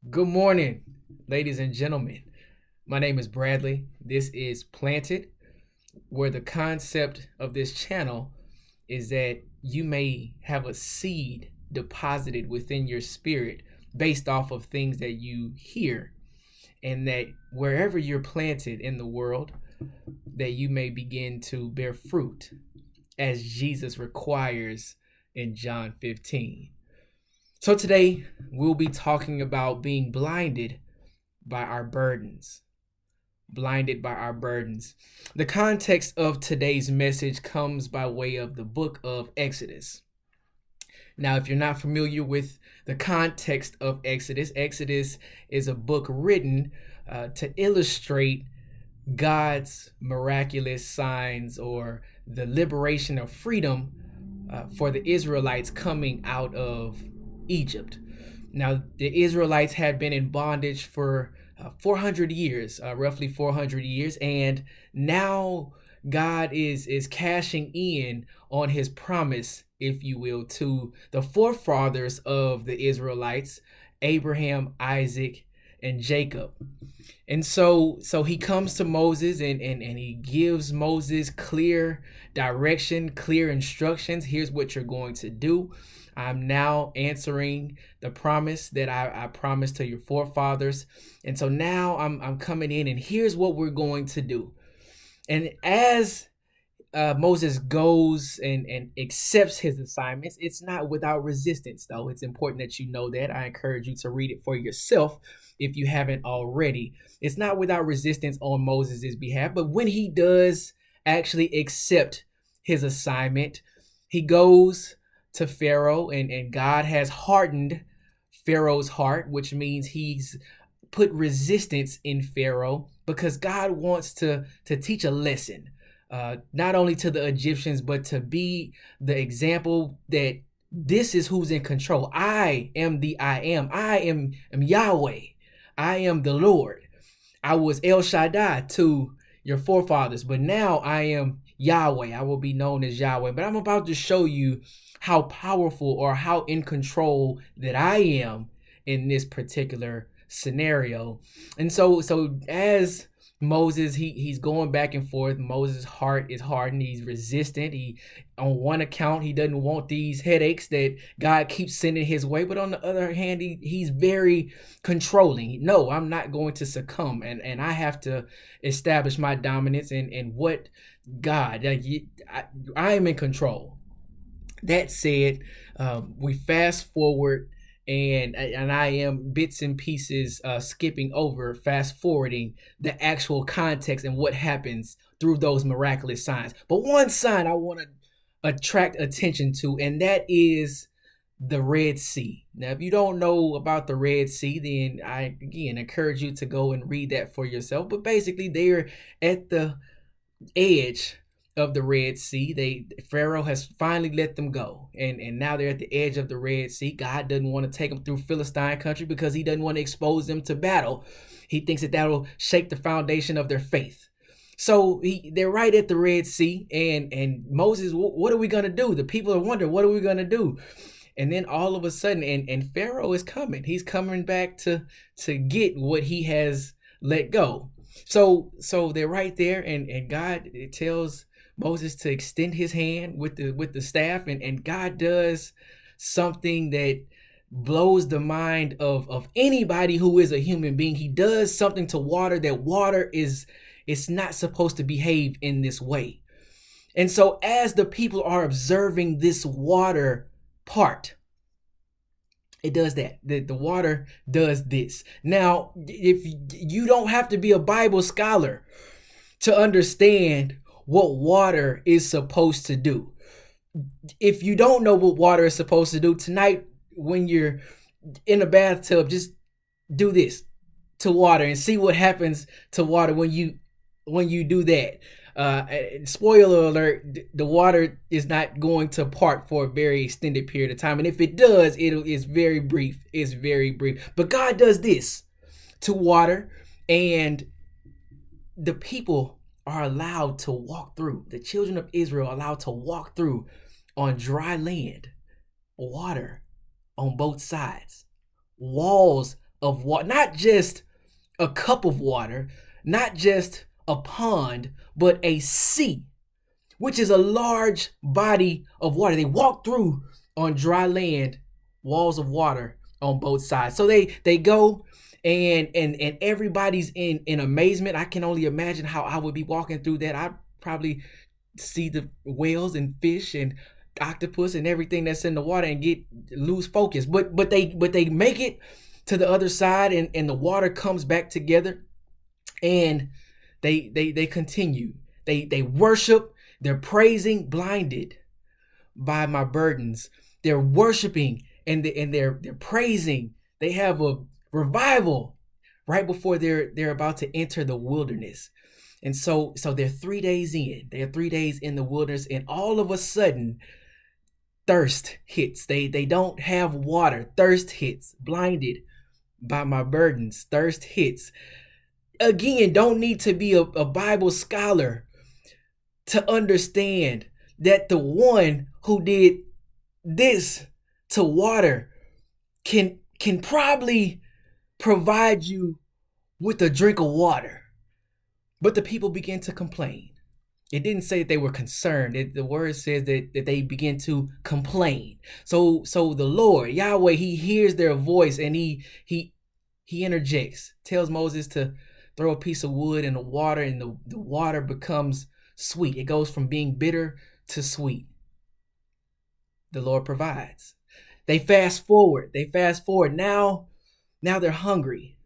Good morning, ladies and gentlemen. My name is Bradley. This is Planted, where the concept of this channel is that you may have a seed deposited within your spirit based off of things that you hear, and that wherever you're planted in the world, that you may begin to bear fruit as Jesus requires in John 15. So today we'll be talking about being blinded by our burdens. Blinded by our burdens. The context of today's message comes by way of the book of Exodus. Now, if you're not familiar with the context of Exodus, Exodus is a book written to illustrate God's miraculous signs or the liberation of freedom for the Israelites coming out of Egypt. Now, the Israelites had been in bondage for 400 years, roughly 400 years, and now God is cashing in on his promise, if you will, to the forefathers of the Israelites, Abraham, Isaac, and Jacob. And so he comes to Moses and he gives Moses clear direction, clear instructions. Here's what you're going to do. I'm now answering the promise that I promised to your forefathers. And so now I'm coming in and here's what we're going to do. And as Moses goes and accepts his assignments, it's not without resistance, though. It's important that you know that. I encourage you to read it for yourself if you haven't already. It's not without resistance on Moses' behalf, but when he does actually accept his assignment, he goes to Pharaoh, and God has hardened Pharaoh's heart, which means he's put resistance in Pharaoh because God wants to teach a lesson, not only to the Egyptians, but to be the example that this is who's in control. I am the I am. I am Yahweh. I am the Lord. I was El Shaddai to your forefathers, but now I am Yahweh. I will be known as Yahweh. But I'm about to show you how powerful or how in control that I am in this particular scenario. And so as Moses, he's going back and forth. Moses' heart is hardened. He's resistant. He, on one account, he doesn't want these headaches that God keeps sending his way. But on the other hand, he's very controlling. No, I'm not going to succumb, and I have to establish my dominance and what God. I am in control. That said, we fast forward, and I am bits and pieces skipping over, fast forwarding the actual context and what happens through those miraculous signs. But one sign I want to attract attention to, and that is the Red Sea. Now, if you don't know about the Red Sea, then I again encourage you to go and read that for yourself. But basically, they're at the edge of the Red Sea. Pharaoh has finally let them go, and now they're at the edge of the Red Sea. God doesn't want to take them through Philistine country because he doesn't want to expose them to battle. He thinks that that'll shake the foundation of their faith. So they're right at the Red Sea, and Moses, what are we gonna do? The people are wondering, what are we gonna do? And then all of a sudden, and Pharaoh is coming. He's coming back to get what he has let go. So they're right there, and God tells Moses to extend his hand with the staff, and God does something that blows the mind of anybody who is a human being. He does something to water that water is it's not supposed to behave in this way. And so as the people are observing this water part, it does that. The water does this. Now, if you don't have to be a Bible scholar to understand what water is supposed to do. If you don't know what water is supposed to do, tonight when you're in a bathtub, just do this to water and see what happens to water when you do that. Spoiler alert, the water is not going to part for a very extended period of time, and if it does, it's very brief. It's very brief. But God does this to water, and the people are allowed to walk through. The children of Israel are allowed to walk through on dry land, water on both sides, walls of water, not just a cup of water, not just a pond, but a sea, which is a large body of water. They walk through on dry land, walls of water on both sides. So they go and everybody's in amazement. I can only imagine how I would be walking through that. I probably see the whales and fish and octopus and everything that's in the water and lose focus. But they make it to the other side, and the water comes back together, and they continue. They worship, they're praising, blinded by my burdens. They're worshiping and they're praising. They have a revival right before they're about to enter the wilderness. And so they're 3 days in. They're 3 days in the wilderness, and all of a sudden thirst hits. They don't have water. Thirst hits. Blinded by my burdens. Thirst hits. Again, don't need to be a Bible scholar to understand that the one who did this to water can probably provide you with a drink of water. But the people begin to complain. It didn't say that they were concerned. The word says that they begin to complain. So the Lord, Yahweh, he hears their voice, and he interjects, tells Moses to throw a piece of wood in the water, and the water becomes sweet. It goes from being bitter to sweet. The Lord provides. They fast forward. Now they're hungry.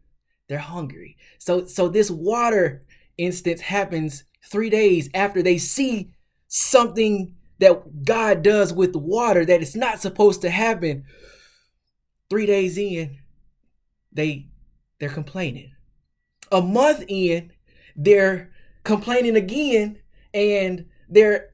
They're hungry. So this water instance happens 3 days after they see something that God does with the water that it's not supposed to happen. 3 days in, they're complaining. A month in, they're complaining again, and they're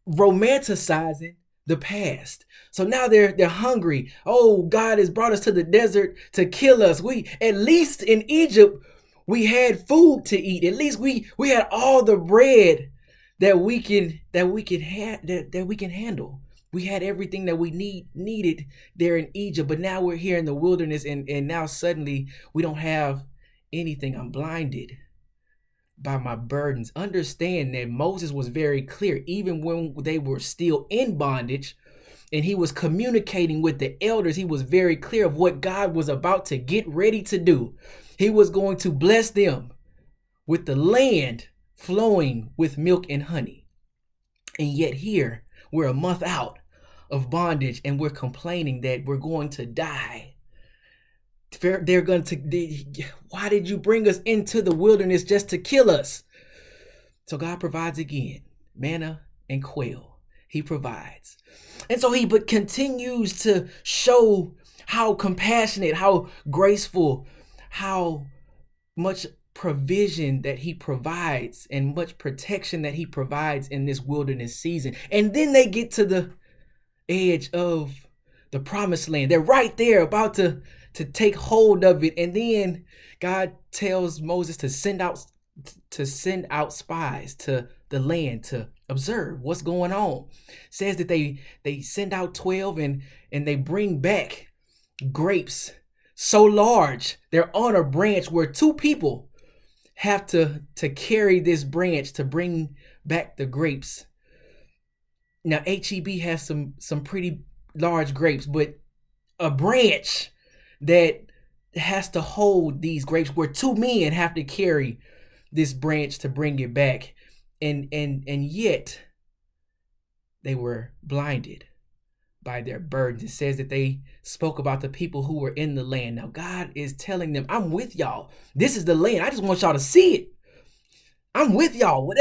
romanticizing the past. So now they're hungry. Oh, God has brought us to the desert to kill us. We, at least in Egypt, we had food to eat. At least we had all the bread that we can handle. We had everything that we needed there in Egypt, but now we're here in the wilderness, and now suddenly we don't have anything. I'm blinded by my burdens. Understand that Moses was very clear, even when they were still in bondage and he was communicating with the elders. He was very clear of what God was about to get ready to do. He was going to bless them with the land flowing with milk and honey. And yet here we're a month out of bondage, and we're complaining that we're going to die. Why did you bring us into the wilderness just to kill us? So God provides again, manna and quail. He provides. And so he continues to show how compassionate, how graceful, how much provision that he provides and much protection that he provides in this wilderness season. And then they get to the edge of the promised land. They're right there about to take hold of it. And then God tells Moses to send out spies to the land to observe what's going on. Says that they send out 12 and they bring back grapes so large they're on a branch where 2 people have to carry this branch to bring back the grapes. Now HEB has some pretty large grapes, but a branch that has to hold these grapes where 2 men have to carry this branch to bring it back. And yet they were blinded by their burdens. It says that they spoke about the people who were in the land. Now God is telling them, I'm with y'all. This is the land. I just want y'all to see it. I'm with y'all.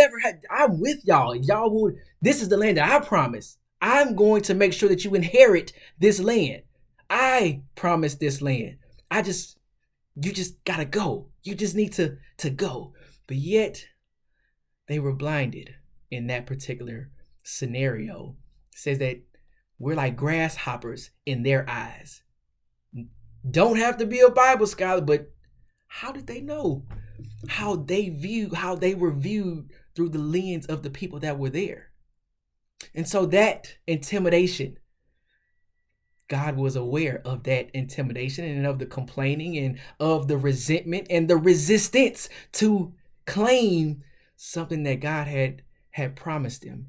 I'm with y'all. This is the land that I promise. I'm going to make sure that you inherit this land. I promise this land. You just gotta go. You just need to go. But yet they were blinded in that particular scenario. It says that we're like grasshoppers in their eyes. Don't have to be a Bible scholar, but how did they know how they were viewed through the lens of the people that were there? And so that intimidation God was aware of that intimidation and of the complaining and of the resentment and the resistance to claim something that God had promised him.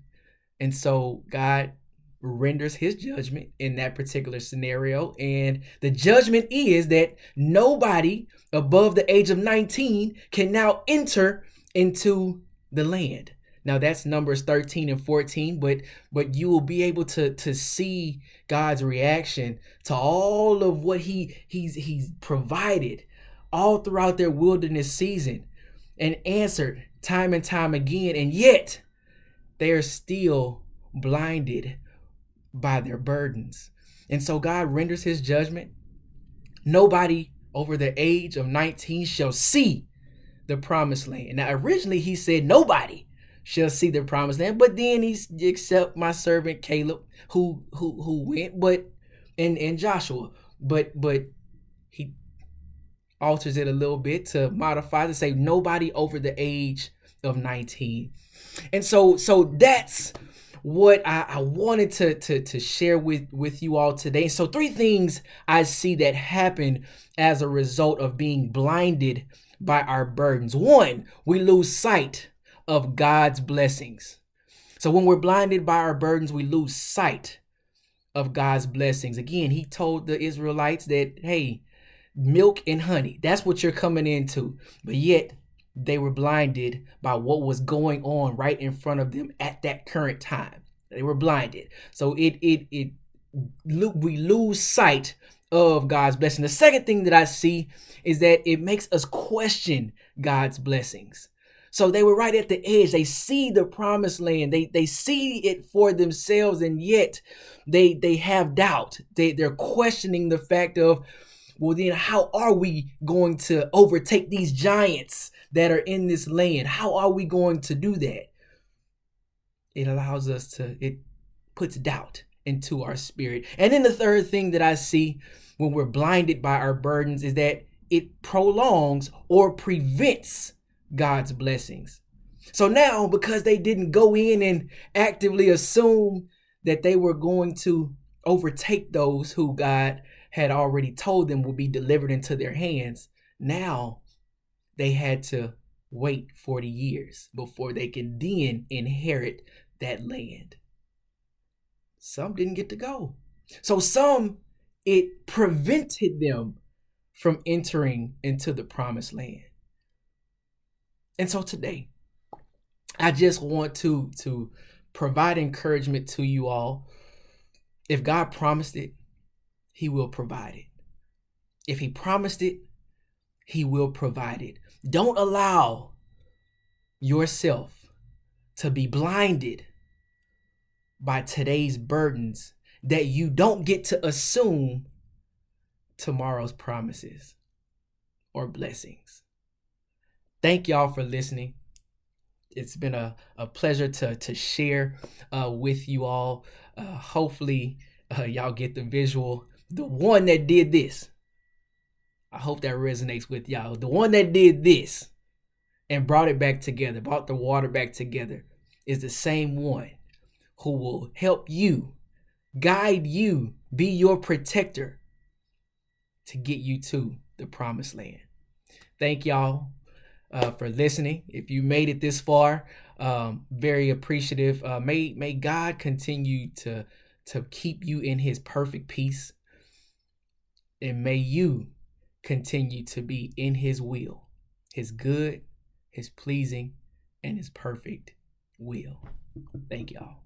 And so God renders his judgment in that particular scenario. And the judgment is that nobody above the age of 19 can now enter into the land. Now that's Numbers 13 and 14, but you will be able to see God's reaction to all of what he's provided all throughout their wilderness season and answered time and time again. And yet they are still blinded by their burdens. And so God renders his judgment. Nobody over the age of 19 shall see the promised land. Now, originally he said nobody shall see the promised land, but then he's except my servant Caleb who went, but and Joshua, but he alters it a little bit to modify to say nobody over the age of 19. And so that's what I wanted to share with you all today. So 3 things I see that happen as a result of being blinded by our burdens. 1, we lose sight of God's blessings. So when we're blinded by our burdens, we lose sight of God's blessings. Again, he told the Israelites that, hey, milk and honey, that's what you're coming into. But yet they were blinded by what was going on right in front of them at that current time. They were blinded. So we lose sight of God's blessing. The second thing that I see is that it makes us question God's blessings. So they were right at the edge. They see the promised land. They see it for themselves, and yet they have doubt. They're questioning the fact of, well, then how are we going to overtake these giants that are in this land? How are we going to do that? It puts doubt into our spirit. And then the third thing that I see when we're blinded by our burdens is that it prolongs or prevents God's blessings. So now, because they didn't go in and actively assume that they were going to overtake those who God had already told them would be delivered into their hands, now they had to wait 40 years before they could then inherit that land. Some didn't get to go. So some, it prevented them from entering into the promised land. And so today, I just want to provide encouragement to you all. If God promised it, he will provide it. If he promised it, he will provide it. Don't allow yourself to be blinded by today's burdens that you don't get to assume tomorrow's promises or blessings. Thank y'all for listening. It's been a pleasure to share with you all. Hopefully y'all get the visual. The one that did this, I hope that resonates with y'all. The one that did this and brought it back together, brought the water back together, is the same one who will help you, guide you, be your protector to get you to the promised land. Thank y'all for listening. If you made it this far, very appreciative. May God continue to keep you in his perfect peace, and may you continue to be in his will, his good, his pleasing, and his perfect will. Thank y'all.